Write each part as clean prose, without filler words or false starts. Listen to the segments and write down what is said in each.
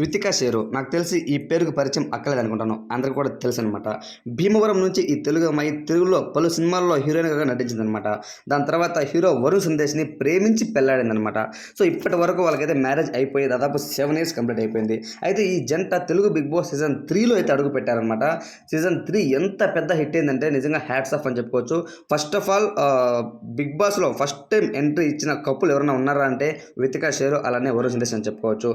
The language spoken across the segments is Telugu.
వితికా షేరు నాకు తెలిసి ఈ పేరుకు పరిచయం అక్కర్లేదు అనుకుంటాను. అందరికీ కూడా తెలుసనమాట. భీమవరం నుంచి ఈ తెలుగు అమ్మాయి తెలుగులో పలు సినిమాల్లో హీరోయిన్‌గా నటించిందనమాట. దాని తర్వాత హీరో వరుణ్ సందేశ్‌ని ప్రేమించి పెళ్లాడిందనమాట. సో ఇప్పటి వరకు వాళ్ళకైతే మ్యారేజ్ అయిపోయి దాదాపు 7 ఇయర్స్ కంప్లీట్ అయిపోయింది. అయితే ఈ జంట తెలుగు బిగ్ బాస్ సీజన్ 3లో అయితే అడుగుపెట్టారనమాట. సీజన్ 3 ఎంత పెద్ద హిట్ అయిందంటే నిజంగా హ్యాట్స్ ఆఫ్ అని చెప్పుకోవచ్చు. ఫస్ట్ ఆఫ్ ఆల్ బిగ్ బాస్‌లో ఫస్ట్ టైమ్ ఎంట్రీ ఇచ్చిన కపుల్ ఎవరైనా ఉన్నారా అంటే వితికా షేరు అలానే వరుణ్ సందేశ్ అని చెప్పుకోవచ్చు.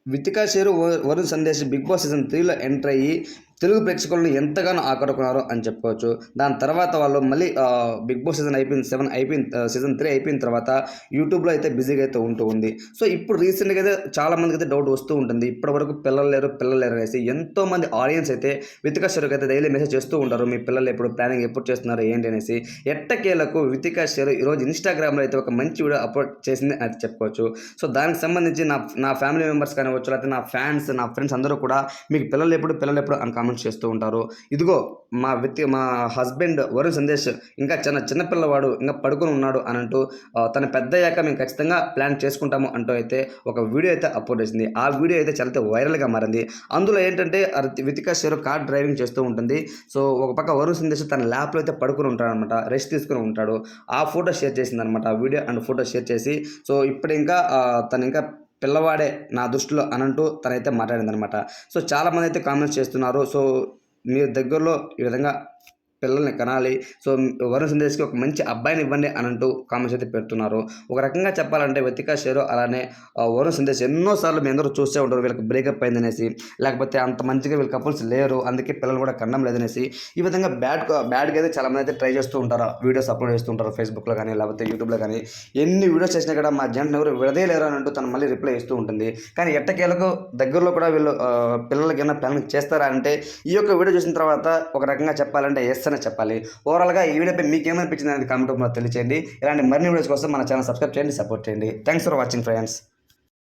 Vithika Sheru Varun Sandesh big boss season 3లో ఎంటర్ అయ్యి తెలుగు ప్రేక్షకులను ఎంతగానో ఆకట్టుకున్నారు అని చెప్పుకోవచ్చు. దాని తర్వాత వాళ్ళు మళ్ళీ బిగ్ బాస్ సీజన్ అయిపోయింది, 7 అయిపోయింది, సీజన్ 3 అయిపోయిన తర్వాత యూట్యూబ్లో అయితే బిజీగా అయితే ఉంటూ ఉంది. సో ఇప్పుడు రీసెంట్గా అయితే చాలా మందికి అయితే డౌట్ వస్తూ ఉంటుంది, ఇప్పటివరకు పిల్లలు లేరు అనేసి. ఎంతోమంది ఆడియన్స్ అయితే వితికా షేరుకి అయితే డైలీ మెసేజ్ చేస్తూ ఉంటారు, మీ పిల్లలు ఎప్పుడు ప్లానింగ్ ఎప్పుడు చేస్తున్నారు ఏంటి అనేసి. ఎట్టకేలకు వితికా షేరు ఈరోజు ఇన్స్టాగ్రామ్లో అయితే ఒక మంచి వీడియో అప్లోడ్ చేసింది అని చెప్పుకోవచ్చు. సో దానికి సంబంధించి నా ఫ్యామిలీ మెంబర్స్ కానివచ్చు, లేకపోతే నా ఫ్యాన్స్ నా ఫ్రెండ్స్ అందరూ కూడా మీకు పిల్లలు ఎప్పుడు అని కామెంట్స్ చేస్తూ ఉంటారు. ఇదిగో మా హస్బెండ్ వరుణ్ సందేశ్ ఇంకా చిన్న పిల్లవాడు ఇంకా పడుకొని ఉన్నాడు అని అంటూ తన పెద్దయ్యాక మేము ఖచ్చితంగా ప్లాన్ చేసుకుంటాము అంటూ అయితే ఒక వీడియో అయితే అప్లోడ్ చేసింది. ఆ వీడియో అయితే చాలా వైరల్గా మారింది. అందులో ఏంటంటే వితికా షేరు కార్ డ్రైవింగ్ చేస్తూ ఉంటుంది. సో ఒక పక్క వరుణ్ సందేశ్ తన ల్యాప్లో అయితే పడుకుని ఉంటాడు అనమాట, రెస్ట్ తీసుకుని ఉంటాడు. ఆ ఫోటో షేర్ చేసింది అనమాట, ఆ వీడియో అండ్ ఫోటో షేర్ చేసి. సో ఇప్పుడు ఇంకా తను ఇంకా పిల్లవాడే నా దృష్టిలో అనంటూ తనైతే మాట్లాడిందనమాట. సో చాలామంది అయితే కామెంట్స్ చేస్తున్నారు, సో మీరు దగ్గరలో ఈ విధంగా పిల్లల్ని కనాలి, సో వరుణ్ సందేశ్కి ఒక మంచి అబ్బాయిని ఇవ్వండి అని అంటూ కామెంట్స్ అయితే పెడుతున్నారు. ఒక రకంగా చెప్పాలంటే వితికా షేరు అలానే వరుణ్ సందేశ్ ఎన్నోసార్లు మీ అందరూ చూస్తూ ఉంటారు, వీళ్ళకి బ్రేకప్ అయిందనేసి, లేకపోతే అంత మంచిగా వీళ్ళ కపుల్స్ లేరు అందుకే పిల్లలు కూడా కనడం లేదనేసి. ఈ విధంగా బ్యాడ్గా అయితే చాలామంది అయితే ట్రై చేస్తూ ఉంటారు, వీడియోస్ అప్లోడ్ చేస్తూ ఉంటారు ఫేస్బుక్లో కానీ లేకపోతే యూట్యూబ్లో కానీ. ఎన్ని వీడియోస్ చేసినా కూడా మా జంట ఎవరు విడదీయలేరు అని అంటూ తను మళ్ళీ రిప్లై ఇస్తూ ఉంటుంది. కానీ ఎట్టకేలకు దగ్గరలో కూడా వీళ్ళు పిల్లలకి ఏమైనా ప్లాన్ చేస్తారా అంటే ఈ యొక్క వీడియో చూసిన తర్వాత ఒక రకంగా చెప్పాలంటే ఎస్ అని చెప్పాలి. ఓవరాల్గా ఈ వీడియోపై మీకు ఏమనిపించింది అనేది కామెంట్ రూపంలో తెలియచేయండి. ఇలాంటి మరిన్ని వీడియోస్ కోసం మన ఛానల్ సబ్స్క్రైబ్ చేయండి, సపోర్ట్ చేయండి. Thanks for watching friends.